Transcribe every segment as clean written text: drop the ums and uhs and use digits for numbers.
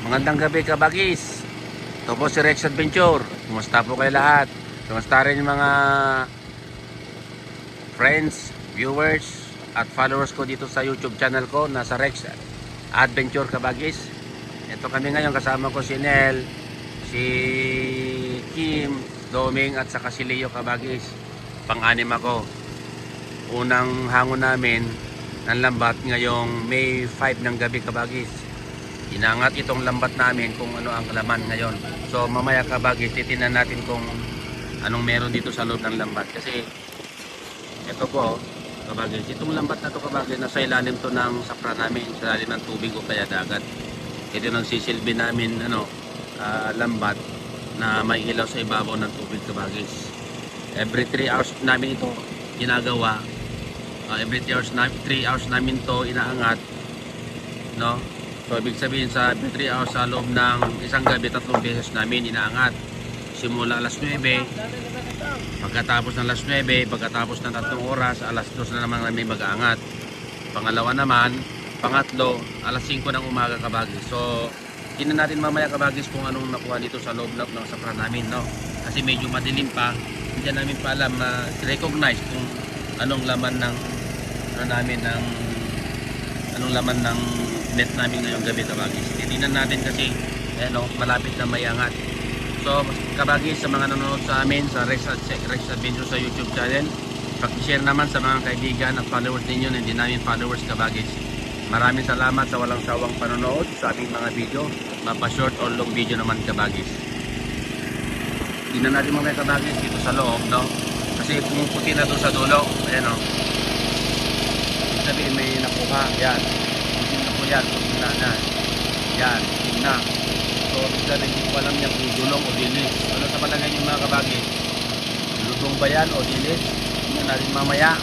Magandang gabi kabagis. Ito po si Rex Adventure. Kumusta po kayo lahat? Kumusta rin yung mga friends, viewers at followers ko dito sa YouTube channel ko na sa Rex Adventure kabagis. Ito kami ngayon, kasama ko si Nel, si Kim, Doming at saka si Leo kabagis. Pang-anim ako. Unang hangon namin ng lambat ngayong May 5 ng gabi kabagis. Inangat itong lambat namin kung ano ang laman ngayon. So mamaya kabagis, titinan natin kung anong meron dito sa loob ng lambat. Kasi ito po kabagis, itong lambat na to kabagis, nasa ilalim to ng sakra namin, sa ilalim ng tubig o kaya dagat. Ito nang sisilbi namin lambat na may ilaw sa ibabaw ng tubig kabagis. Every 3 hours namin ito ginagawa. Every 3 hours namin to inaangat, no? So ibig sabihin sa 3 hours sa loob ng isang gabi, 3 beses namin inaangat. Simula alas 9, pagkatapos ng alas 9, pagkatapos ng 3 oras, alas 2 na naman namin mag-aangat. Pangalawa naman, pangatlo, alas 5 ng umaga kabagis. So tingnan natin mamaya kabagis kung anong nakuha dito sa loob ng sakra namin, no? Kasi medyo madilim pa, hindi namin pa alam recognize kung anong laman ng anong laman ng net namin ngayong gabi kabagis. Titingnan natin kasi malapit na may angat. So kabagis, sa mga nanonood sa amin sa Rex Adventure sa YouTube channel, pag-share naman sa mga kaibigan at followers ninyo na hindi namin followers kabagis. Maraming salamat sa walang sawang panonood sa aming mga video, mapa short or long video naman kabagis. Tingnan natin mga kabagis dito sa loob, no? Kasi pumuputi na doon sa dulo. Ayan, no? Ibig sabihin may nakuha. Yan. Yan, tingnan na. Yan, tingnan. So, bisa na hindi ko alam niya kung dulong o dilis. Ano sa palagay niyo mga kabagis? Lutong ba yan o dilis? Tingnan natin mamaya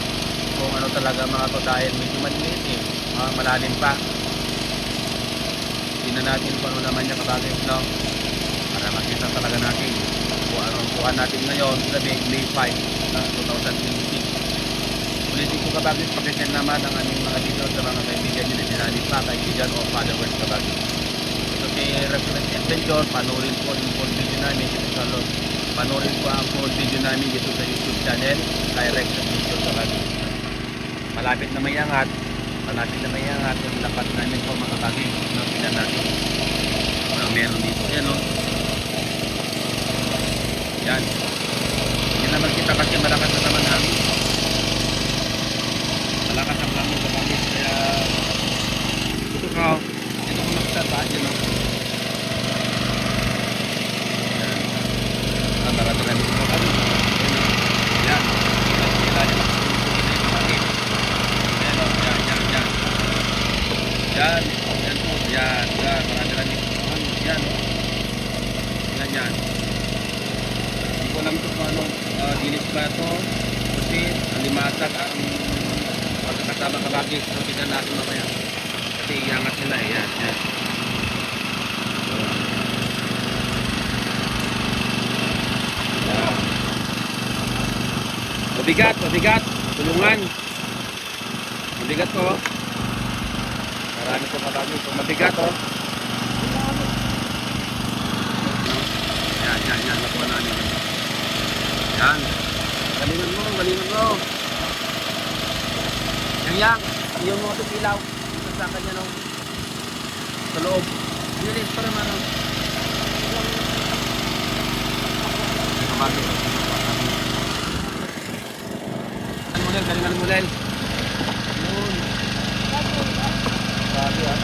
kung ano talaga mga to, dahil medyo maliit malalim pa. Tingnan natin kung ano naman niya kabagis, no? Para makita talaga natin kung anong kuha natin ngayon sa May 5 na 2026. Ulitin ko kabagis, pakisend naman ang aming mga video sa mga kaibigan nyo na dinalip pa, kaibigan o followers kabagis. Ito si Reference Adventure, panoorin po yung full video namin dito sa loob. Panoorin po ang full video namin dito sa YouTube channel, kay Rex Adventure kabagis. Malapit na may angat, yung lapat namin po mga kabagis. Tingnan natin kung meron dito. Yan, o. Yan. Hindi naman kita kasi malakas na naman namin. Malakas ang langit sa pangis, kaya ito kung nakasabaan yun, no? Yan, marami namin ito kami. Yan, yan marami namin ito kami. Yan. Hindi ko alam ito kung anong dilis ba ito, kasi alimatag ang pagkakasama kabagis. So tignan natin mamaya kasi iangat nila yan. Mabigat tulungan, mabigat to, marami ko kabagis. So mabigat to. Yan, nakuha namin yan. Galingan mo yang yung mo itong ilaw dito sa kanya, no? Sa loob nilis para ano galingan model yun. Sabi yan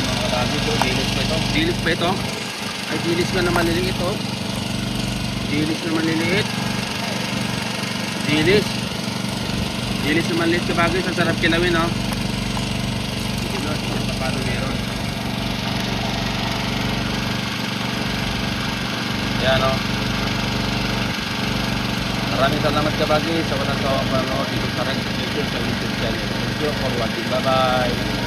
mga bago ito. Dilis pa ito ay dilis na maliliit ito. Dilis na maliit kabagay, sa sarap kilawin, no? Hindi sa paano meron. Yan, no? Maraming salamat kabagay sa walang sawang panonood dito sa Rex Adventure sa YouTube channel. Thank you for watching. Bye bye.